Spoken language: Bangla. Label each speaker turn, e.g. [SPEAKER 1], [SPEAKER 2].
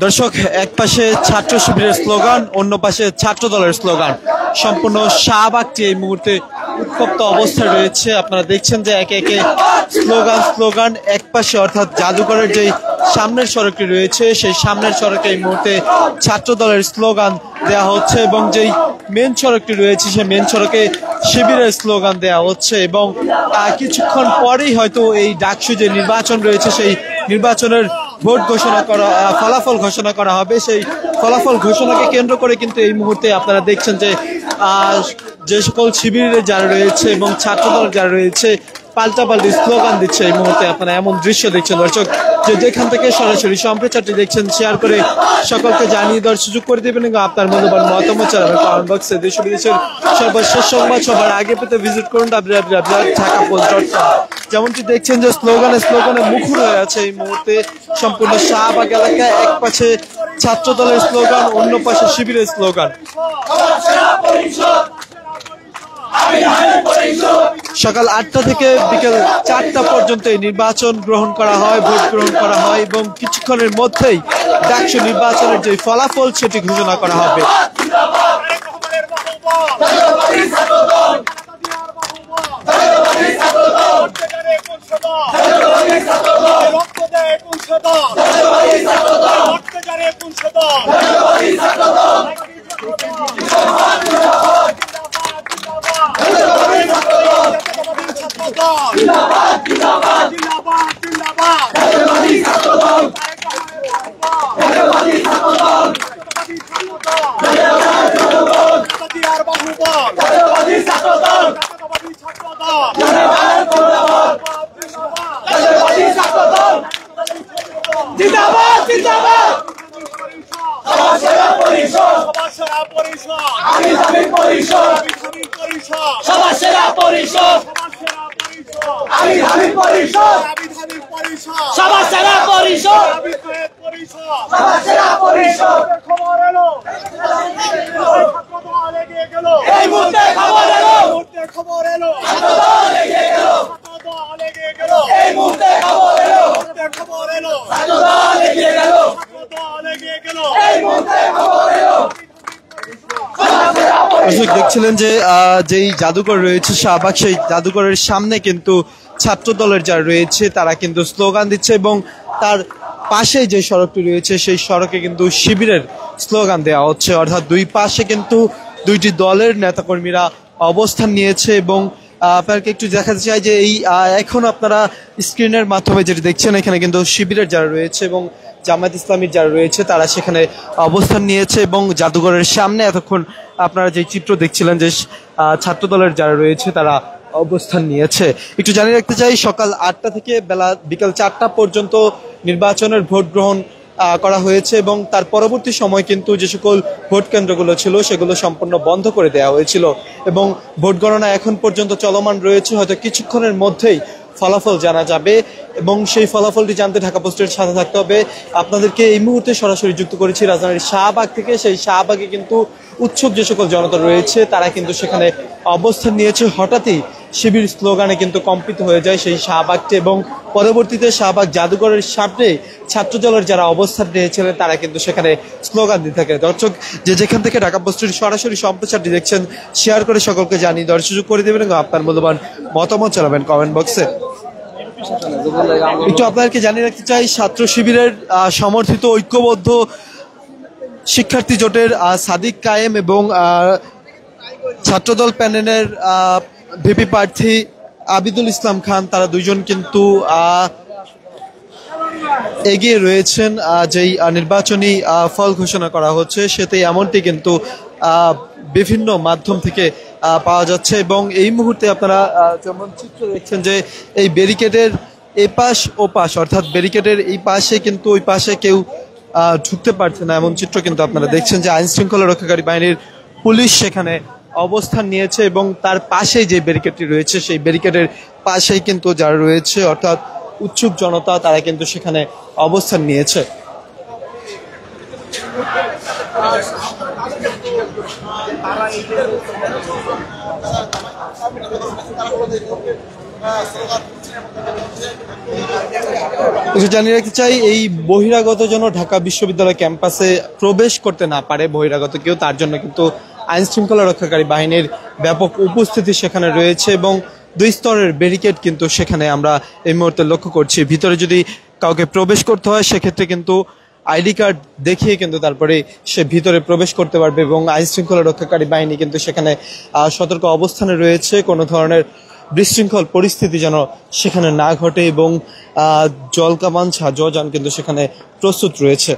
[SPEAKER 1] দর্শক, এক পাশে ছাত্র শিবিরের স্লোগান, অন্য পাশে ছাত্র দলের স্লোগান। সম্পূর্ণ শাহবাগটি এই মুহূর্তে উত্তপ্ত অবস্থায় রয়েছে। আপনারা দেখছেন যে একে একে স্লোগান এক পাশে অর্থাৎ জাদুঘরের যে সামনের সড়কটি রয়েছে সেই সামনের সড়কে এই মুহূর্তে ছাত্র দলের স্লোগান দেওয়া হচ্ছে এবং যেই মেন সড়কটি রয়েছে সেই মেন সড়কে শিবিরের স্লোগান দেওয়া হচ্ছে এবং কিছুক্ষণ পরেই হয়তো এই ডাকসু যে নির্বাচন রয়েছে সেই নির্বাচনের ভোট ঘোষণা করা, ফলাফল ঘোষণা করা হবে। সেই ফলাফল ঘোষণাকে কেন্দ্র করে কিন্তু এই মুহূর্তে আপনারা দেখছেন যে সকল শিবিরে যারা রয়েছে এবং ছাত্রদল যারা রয়েছে পাল্টাপাল্টি স্লোগান দিচ্ছে। এই মুহূর্তে আপনারা এমন দৃশ্য দেখছেন দর্শক, যে যেখান থেকে সরাসরি সম্প্রচারটি দেখছেন শেয়ার করে সকলকে জানিয়ে দেওয়ার সুযোগ করে দেবেন এবং আপনার মূল্যবান মতামত জানাবেন কমেন্ট বক্সে। দেশ বিদেশের সর্বশেষ সংবাদ সবার আগে পেতে ভিজিট করুন www.dhakapost.com। যেমনটি দেখছেন যে স্লোগানে মুখর হয়ে আছে এই মুহূর্তে সম্পূর্ণ শাহবাগ এলাকায়। এক পাশে ছাত্র দলের স্লোগান, অন্য পাশে শিবিরের স্লোগান। সকাল 8টা থেকে বিকেল 4টা পর্যন্ত এই নির্বাচন গ্রহণ করা হয়, ভোট গ্রহণ করা হয় এবং কিছুক্ষণের মধ্যেই ডাকসু নির্বাচনের যে ফলাফল সেটি ঘোষণা করা হবে। দেখছিলেন যে যেই জাদুঘর রয়েছে শাহবাগ, সেই জাদুঘরের সামনে কিন্তু ছাত্র দলের যারা রয়েছে তারা কিন্তু স্লোগান দিচ্ছে এবং তার পাশে যে সড়কটি রয়েছে সেই সড়কে কিন্তু শিবিরের স্লোগান দেওয়া হচ্ছে। অর্থাৎ দুই পাশে কিন্তু দুইটি দলের নেতাকর্মীরা অবস্থান নিয়েছে এবং আপনাকে একটু দেখাতে চাই যে এই এখন আপনারা স্ক্রিনের মাধ্যমে যেটি দেখছেন এখানে কিন্তু শিবিরের যারা রয়েছে এবং জামায়াত ইসলামীর যারা রয়েছে তারা সেখানে অবস্থান নিয়েছে এবং জাদুঘরের সামনে এতক্ষণ আপনারা যে চিত্র দেখছিলেন যে ছাত্র দলের যারা রয়েছে তারা অবস্থান নিয়েছে। একটু জানিয়ে রাখতে চাই, সকাল 8টা থেকে বিকাল 4টা পর্যন্ত নির্বাচনের ভোট গ্রহণ করা হয়েছে এবং তার পরবর্তী সময় কিন্তু যে সকল ভোট কেন্দ্রগুলো ছিল সেগুলো সম্পূর্ণ বন্ধ করে দেওয়া হয়েছিল এবং ভোট গণনা এখন পর্যন্ত চলমান রয়েছে। হয়তো কিছুক্ষণের মধ্যেই ফলাফল জানা যাবে এবং সেই ফলাফলটি জানতে ঢাকা পোস্টের সাথে থাকতে হবে। আপনাদেরকে এই মুহূর্তে সরাসরি যুক্ত করেছি রাজধানীর শাহবাগ থেকে। সেই শাহবাগে কিন্তু উৎসুক যে সকল জনতা রয়েছে তারা কিন্তু সেখানে অবস্থান নিয়েছে। হঠাৎই শিবির স্লোগানে কিন্তু কম্পিত হয়ে যায় সেই শাহবাগটি এবং পরবর্তীতে শাহবাগ জাদুঘরের সামনে ছাত্র দলের যারা অবস্থান নিয়েছিলেন তারা কিন্তু সেখানে স্লোগান দিতে থাকে। দর্শক, যে যেখান থেকে ঢাকা পোস্টের সরাসরি সম্প্রচারটি দেখছেন শেয়ার করে সকলকে জানিয়ে দেওয়ার সুযোগ করে দেবেন এবং আপনার মূল্যবান মতামত জানাবেন কমেন্ট বক্সে। একটু আপনাদেরকে জানিয়ে রাখতে চাই, ছাত্র শিবিরের সমর্থিত ঐক্যবদ্ধ শিক্ষার্থী জোটের সাদিক কায়েম এবং ছাত্রদল প্যানেলের ভিপি প্রার্থী আবিদুল ইসলাম খান তারা দুইজন কিন্তু এগিয়ে রয়েছেন। যেই নির্বাচনী ফল ঘোষণা করা হচ্ছে সেতে এমনটি কিন্তু বিভিন্ন মাধ্যম থেকে পাওয়া যাচ্ছে এবং এই মুহূর্তে আপনারা যেমন চিত্র দেখছেন যে এই ব্যারিকেডের এপাশ ওপাশ অর্থাৎ ব্যারিকেডের এই পাশে কিন্তু ওই পাশে কেউ ঢুকতে পারছে না, এমন চিত্র কিন্তু আপনারা দেখছেন যে আইন শৃঙ্খলা রক্ষাকারী বাহিনীর পুলিশ সেখানে অবস্থান নিয়েছে এবং তার পাশেই যে ব্যারিকেডটি রয়েছে সেই ব্যারিকেডের পাশেই কিন্তু যারা রয়েছে অর্থাৎ উৎসুক জনতা তারা কিন্তু সেখানে অবস্থান নিয়েছে। জানিয়ে রাখতে চাই, এই বহিরাগত যেন ঢাকা বিশ্ববিদ্যালয় ক্যাম্পাসে প্রবেশ করতে না পারে বহিরাগত কেউ, তার জন্য কিন্তু আইন শৃঙ্খলা রক্ষাকারী বাহিনীর ব্যাপক উপস্থিতি সেখানে রয়েছে এবং 2 স্তরের ব্যারিকেড কিন্তু সেখানে আমরা এই মুহূর্তে লক্ষ্য করছি। ভিতরে যদি কাউকে প্রবেশ করতে হয় সেক্ষেত্রে কিন্তু আইডি কার্ড দেখিয়ে কিন্তু তারপরে সে ভিতরে প্রবেশ করতে পারবে এবং আইন শৃঙ্খলা রক্ষাকারী বাহিনী কিন্তু সেখানে সতর্ক অবস্থানে রয়েছে কোনো ধরনের বিশৃঙ্খল পরিস্থিতি যেন সেখানে না ঘটে এবং জলকামান জলযান কিন্তু সেখানে প্রস্তুত রয়েছে।